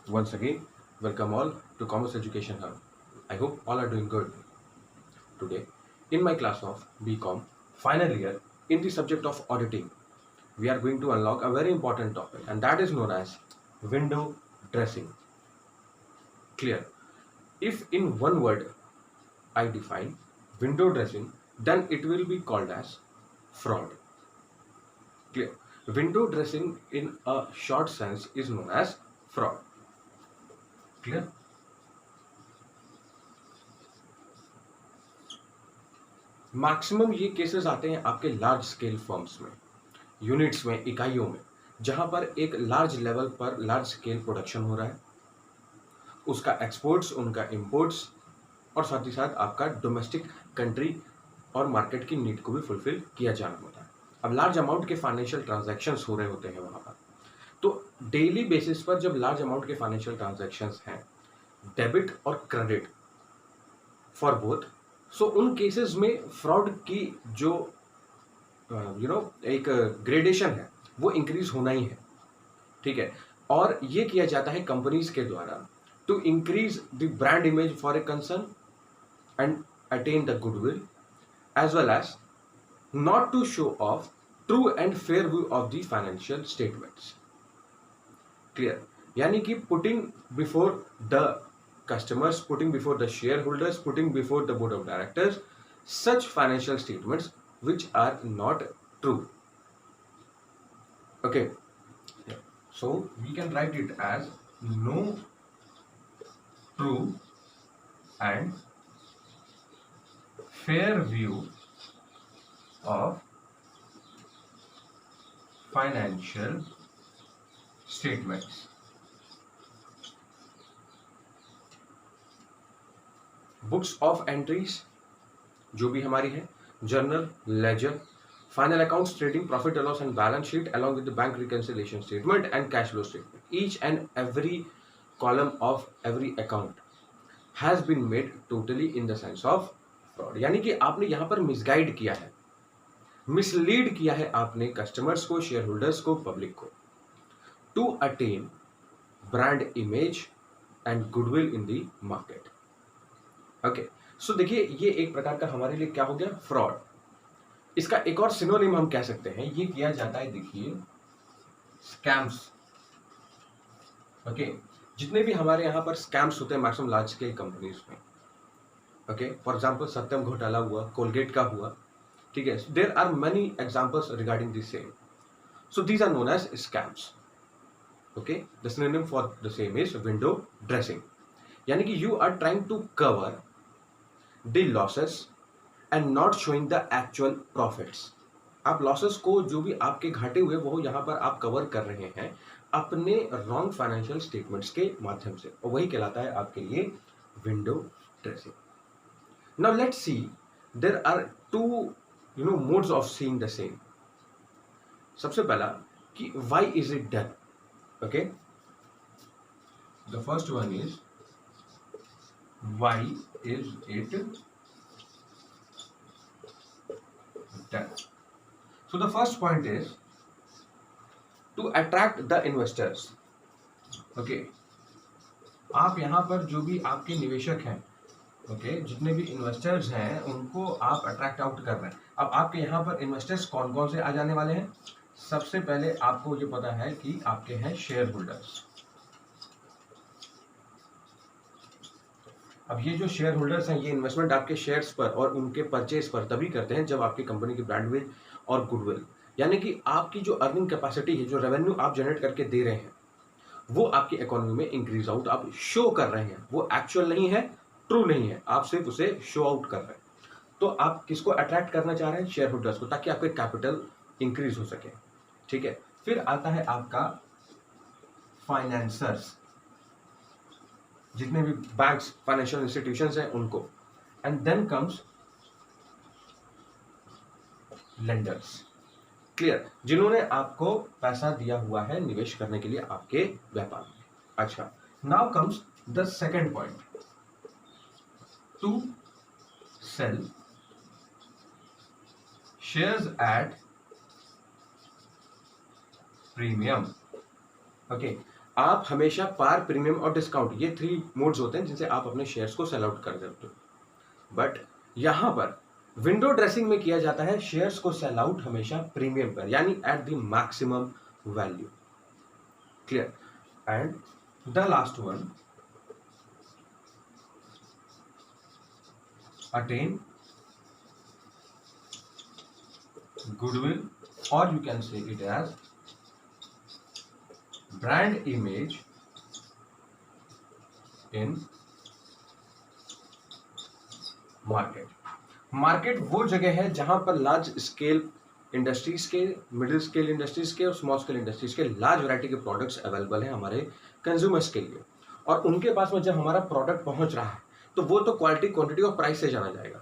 Once again, welcome all to Commerce Education Hub. I hope all are doing good. Today, in my class of BCom final year, in the subject of auditing, we are going to unlock a very important topic, and that is known as window dressing. Clear? If in one word I define window dressing, then it will be called as fraud. Clear? Window dressing in a short sense is known as fraud. Clear? Maximum ये cases आते हैं आपके large scale firms में, units में, इकाइयों में, जहां पर एक लार्ज लेवल पर लार्ज स्केल प्रोडक्शन हो रहा है, उसका एक्सपोर्ट्स, उनका इंपोर्ट्स और साथ ही साथ आपका डोमेस्टिक कंट्री और मार्केट की नीड को भी फुलफिल किया जाना होता है। अब लार्ज अमाउंट के फाइनेंशियल ट्रांजैक्शंस हो रहे होते हैं वहां पर, तो डेली बेसिस पर जब लार्ज अमाउंट के फाइनेंशियल ट्रांजैक्शंस हैं, डेबिट और क्रेडिट फॉर बोथ, सो उन केसेस में फ्रॉड की जो एक ग्रेडेशन है वो इंक्रीज होना ही है। ठीक है, और ये किया जाता है कंपनीज के द्वारा to increase the brand image for a concern and attain the goodwill as well as not to show off true and fair view of the financial statements. Clear? यानी कि putting before the customers, putting before the shareholders, putting before the board of directors such financial statements which are not true. Okay, so we can write it as no true and fair view of financial statements. Books of entries जो भी हमारी है, journal, ledger, final accounts, trading, profit and loss and balance sheet along with the bank reconciliation statement and cash flow statement, each and every column of every account has been made totally in the sense of fraud. यानी कि आपने यहां पर misguide किया है, mislead किया है आपने कस्टमर्स को, शेयर होल्डर्स को, पब्लिक को, to attain brand image and goodwill in the market. Okay, so देखिए ये एक प्रकार का हमारे लिए क्या हो गया, फ्रॉड। इसका एक और सिनोनिम हम कह सकते हैं, ये किया जाता है, देखिए, स्कैम्स। ओके, जितने भी हमारे यहाँ पर स्कैम्स होते हैं मैक्सिमम लार्ज स्केल कंपनीज में, ओके, फॉर एग्जांपल सत्यम घोटाला हुआ, कोलगेट का हुआ, ठीक है, there are many examples regarding this same, so these are known as scams. Okay, the synonym for the same is window dressing. यानी कि you are trying to cover the losses and not showing the actual profits। आप losses को, जो भी आपके घाटे हुए, वो यहां पर आप कवर कर रहे हैं अपने रॉन्ग फाइनेंशियल स्टेटमेंट्स के माध्यम से, और वही कहलाता है आपके लिए window dressing. Now let's see, there are two modes of seeing the same. सबसे पहला कि why is it done. Okay, the first one is why is it done? So the first point is to attract the investors. Okay, आप यहाँ पर जो भी आपके निवेशक हैं, ओके, जितने भी इन्वेस्टर्स हैं उनको आप अट्रैक्ट आउट कर रहे हैं। अब आपके यहाँ पर इन्वेस्टर्स कौन कौन से आ जाने वाले हैं? सबसे पहले आपको ये पता है कि आपके हैं शेयर होल्डर्स। अब ये जो शेयर होल्डर्स हैं, ये इन्वेस्टमेंट आपके शेयर्स पर और उनके परचेज पर तभी करते हैं जब आपकी कंपनी की ब्रांड इमेज और गुडविल, यानी कि आपकी जो अर्निंग कैपेसिटी है, जो रेवेन्यू आप जनरेट करके दे रहे हैं, वो आपकी इकोनॉमी में इंक्रीज आउट आप शो कर रहे हैं। वो एक्चुअल नहीं है, ट्रू नहीं है, आप सिर्फ उसे शो आउट कर रहे हैं। तो आप किसको अट्रैक्ट करना चाह रहे हैं? शेयर होल्डर्स को, ताकि आपके कैपिटल इंक्रीज हो सके। ठीक है, फिर आता है आपका फाइनेंसर्स, जितने भी बैंक्स, फाइनेंशियल इंस्टीट्यूशंस हैं उनको, and then comes lenders. Clear? जिन्होंने आपको पैसा दिया हुआ है निवेश करने के लिए आपके व्यापार में। अच्छा, now comes the second point, to sell shares at premium. Okay, आप हमेशा पार, प्रीमियम और डिस्काउंट, ये 3 मोड्स होते हैं जिनसे आप अपने शेयर्स को सेल आउट कर सकते हो। बट यहां पर विंडो ड्रेसिंग में किया जाता है शेयर्स को सेल आउट हमेशा प्रीमियम पर, यानी at the maximum value. Clear? And the last one, attain goodwill, or you can say it as brand image in market वो जगह है जहां पर लार्ज स्केल इंडस्ट्रीज के, मिडिल स्केल इंडस्ट्रीज के और स्मॉल स्केल इंडस्ट्रीज के लार्ज वैरायटी के प्रोडक्ट्स अवेलेबल हैं हमारे कंज्यूमर्स के लिए, और उनके पास में जब हमारा प्रोडक्ट पहुंच रहा है तो वो तो क्वालिटी, क्वांटिटी और प्राइस से जाना जाएगा,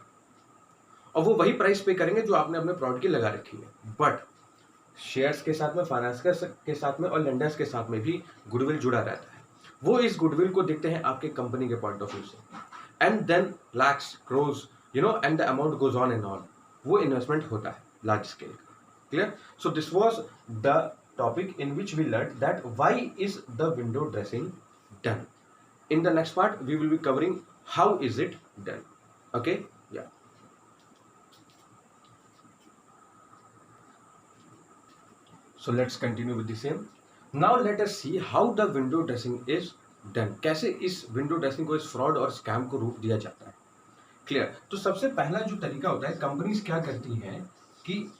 और वो वही प्राइस पे करेंगे जो आपने अपने प्रोडक्ट की लगा रखी है। बट शेयर्स के साथ में, फाइनेंस के साथ में और लेंडर्स के साथ में भी गुडविल जुड़ा रहता है। वो इस गुडविल को देखते हैं आपके कंपनी के पॉइंट ऑफ व्यू से, and then lakhs, crores, and the amount goes on and on. वो इन्वेस्टमेंट होता है लार्ज स्केल का। Clear? So this was the topic in which we learn that why is the window dressing done. In the next part, we will be covering how is it done. Okay? Yeah. So let's continue with the same. Now let us see how the window dressing is done. कैसे इस window dressing को, इस fraud और scam को रोक दिया जाता है. क्लियर? तो सबसे पहला जो तरीका होता है, कंपनीज क्या करती हैं कि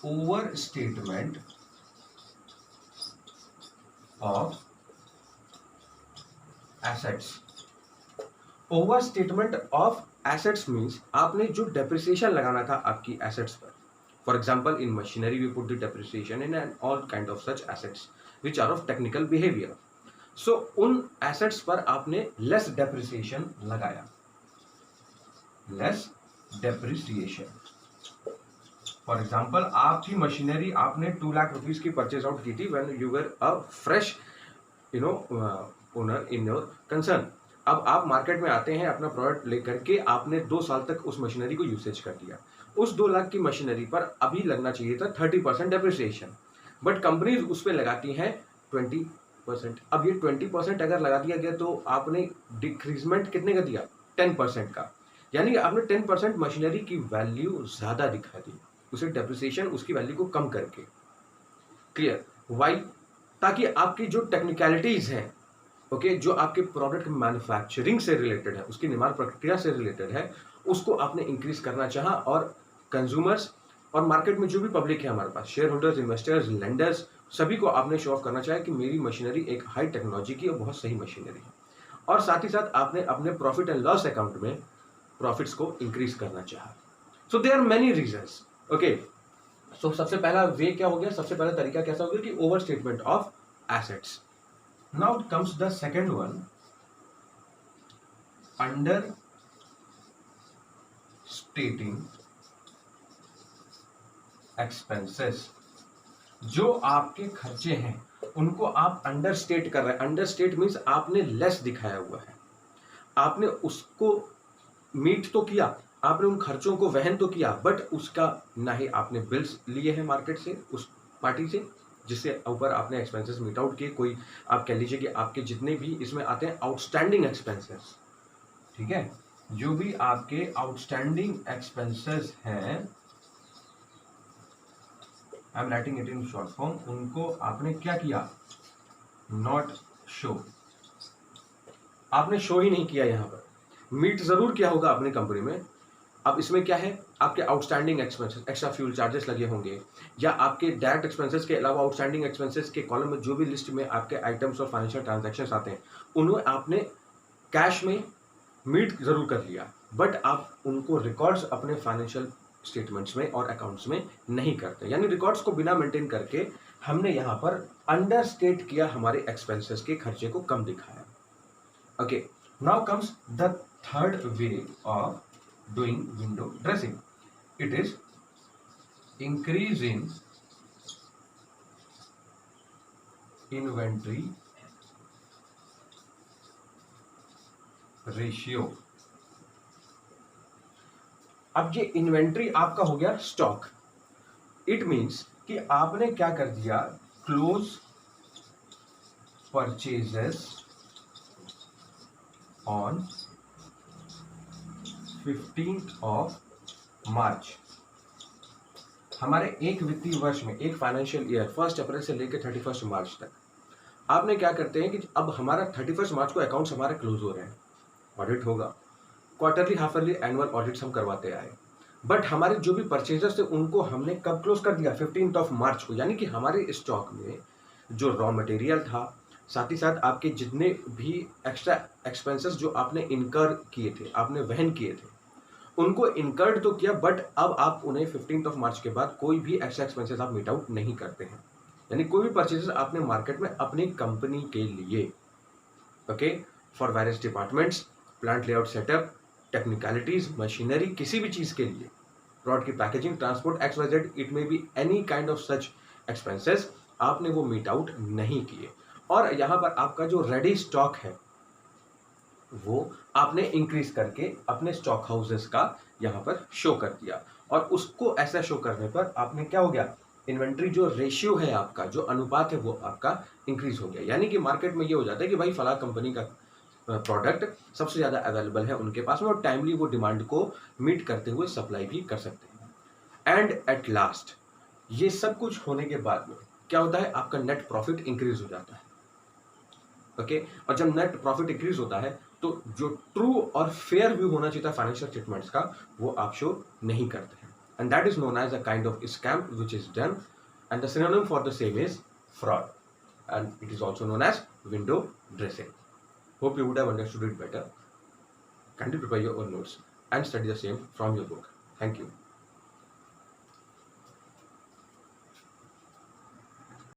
over statement of assets. Over statement of assets means आपने जो डेप्रिसिएशन लगाना था आपकी एसेट्स पर, for example in machinery we put the depreciation in and all kind of such assets which are of technical behaviour. So उन assets पर आपने less depreciation लगाया, लेस डेप्रिसिएशन. फॉर एग्जाम्पल आपकी मशीनरी आपने 2 लाख रुपीज की purchase out की थी when you were a fresh owner in your concern. अब आप मार्केट में आते हैं अपना प्रोडक्ट लेकर के, आपने 2 साल तक उस मशीनरी को यूसेज कर दिया. उस 2 लाख की मशीनरी पर अभी लगना चाहिए था 30% डेप्रिसिएशन, बट कंपनीज उस पर लगाती हैं 20%. अब ये 20% अगर लगा दिया गया तो आपने डिक्रीजमेंट कितने का दिया? 10% का. यानी आपने 10% मशीनरी की वैल्यू ज्यादा दिखा दी, उसे डेप्रिसिएशन उसकी वैल्यू को कम करके. क्लियर? वाई? ताकि आपकी जो टेक्निकलिटीज हैं, ओके, जो आपके प्रोडक्ट मैन्युफैक्चरिंग से रिलेटेड है, उसकी निर्माण प्रक्रिया से रिलेटेड है, उसको आपने इंक्रीज करना चाहा, और कंज्यूमर्स और मार्केट में जो भी पब्लिक है हमारे पास, शेयर होल्डर्स, इन्वेस्टर्स, लेंडर्स, सभी को आपने शो ऑफ करना चाहा कि मेरी मशीनरी एक हाई टेक्नोलॉजी की और बहुत सही मशीनरी है. और साथ ही साथ आपने अपने प्रॉफिट एंड लॉस अकाउंट में प्रॉफिट्स को इंक्रीज करना चाहा. So there are many reasons. Okay, so सबसे पहला वे क्या हो गया, सबसे पहला तरीका कैसा हो गया कि over statement of assets. Now comes the second one, understating expenses. जो आपके खर्चे हैं उनको आप अंडरस्टेट कर रहे हैं. अंडरस्टेट मीन्स आपने लेस दिखाया हुआ है, आपने उसको मीट तो किया, आपने उन खर्चों को वहन तो किया, बट उसका ना ही आपने बिल्स लिए हैं मार्केट से, उस पार्टी से जिससे ऊपर आपने एक्सपेंसेस मीट आउट किए. कोई आप कह लीजिए कि आपके जितने भी इसमें आते हैं आउटस्टैंडिंग एक्सपेंसेस, ठीक है, जो भी आपके आउटस्टैंडिंग एक्सपेंसेस हैं, I am writing it in short form, उनको आपने क्या किया? Not show. आपने शो ही नहीं किया. यहां पर मीट जरूर किया होगा अपनी कंपनी में. अब इसमें क्या है, आपके outstanding expenses, extra fuel charges लगे होंगे, या आपके डायरेक्ट एक्सपेंसेस के अलावा आउटस्टैंडिंग एक्सपेंसेस के कॉलम में जो भी लिस्ट में आपके आइटम्स और फाइनेंशियल ट्रांजैक्शंस आते हैं, उन्हें आपने कैश में मीट जरूर कर लिया, बट आप उनको रिकॉर्ड्स अपने फाइनेंशियल स्टेटमेंट्स में और अकाउंट्स में नहीं करते. यानी रिकॉर्ड्स को बिना मेंटेन करके हमने यहाँ पर अंडरस्टेट किया, हमारे एक्सपेंसेस के खर्चे को कम दिखाया. Okay, now comes the third way of doing window dressing. It is increasing inventory ratio. अब ये इन्वेंट्री आपका हो गया स्टॉक. इट मीन्स कि आपने क्या कर दिया, close purchases on 15th of March। हमारे एक वित्तीय वर्ष में, एक फाइनेंशियल ईयर 1 अप्रैल से लेकर 31 मार्च तक आपने क्या करते हैं कि अब हमारा 31 मार्च को अकाउंट्स हमारे क्लोज हो रहे हैं, ऑडिट होगा, quarterly, half yearly, annual audits हम करवाते आए, बट हमारे जो भी परचेजर्स थे उनको हमने कब क्लोज कर दिया? 15th ऑफ मार्च को। यानी कि हमारे स्टॉक में जो रॉ मटेरियल था, साथ ही साथ आपके जितने भी एक्स्ट्रा एक्सपेंसेस जो आपने इनकर किए थे, आपने वहन किए थे, उनको इनकर्ड तो किया, बट अब आप उन्हें 15th ऑफ मार्च के बाद कोई भी एक्स्ट्रा एक्सपेंसेस आप मीट आउट नहीं करते हैं। यानी कोई भी परचेजेस आपने मार्केट में अपनी कंपनी के लिए, okay, for various departments, plant layout setup, technicalities, machinery, किसी भी चीज के लिए, प्रोडक्ट की packaging, transport, XYZ, it may be any kind of such expenses, आपने वो मीट आउट नहीं किए। और यहाँ पर आपका जो रेडी स्टॉक है वो आपने इंक्रीज करके अपने स्टॉक हाउसेस का यहाँ पर शो कर दिया, और उसको ऐसा शो करने पर आपने क्या हो गया, इन्वेंट्री जो रेशियो है आपका, जो अनुपात है, वो आपका इंक्रीज हो गया। यानी कि मार्केट में ये हो जाता है कि भाई फला कंपनी का प्रोडक्ट सबसे ज़्यादा अवेलेबल है उनके पास में, और टाइमली वो डिमांड को मीट करते हुए सप्लाई भी कर सकते हैं। एंड एट लास्ट ये सब कुछ होने के बाद में क्या होता है, आपका नेट प्रॉफिट इंक्रीज हो जाता है, ओके। और जब नेट प्रॉफिट इंक्रीज होता है तो जो ट्रू और फेयर व्यू होना चाहिए था फाइनेंशियल स्टेटमेंट्स का, वो आप शो नहीं करते हैं, and that is known as a kind of scam which is done, and the synonym for the same is fraud, and it is also known as window dressing. Hope you would have understood it better. Kindly prepare your own notes and study the same from your book. Thank you.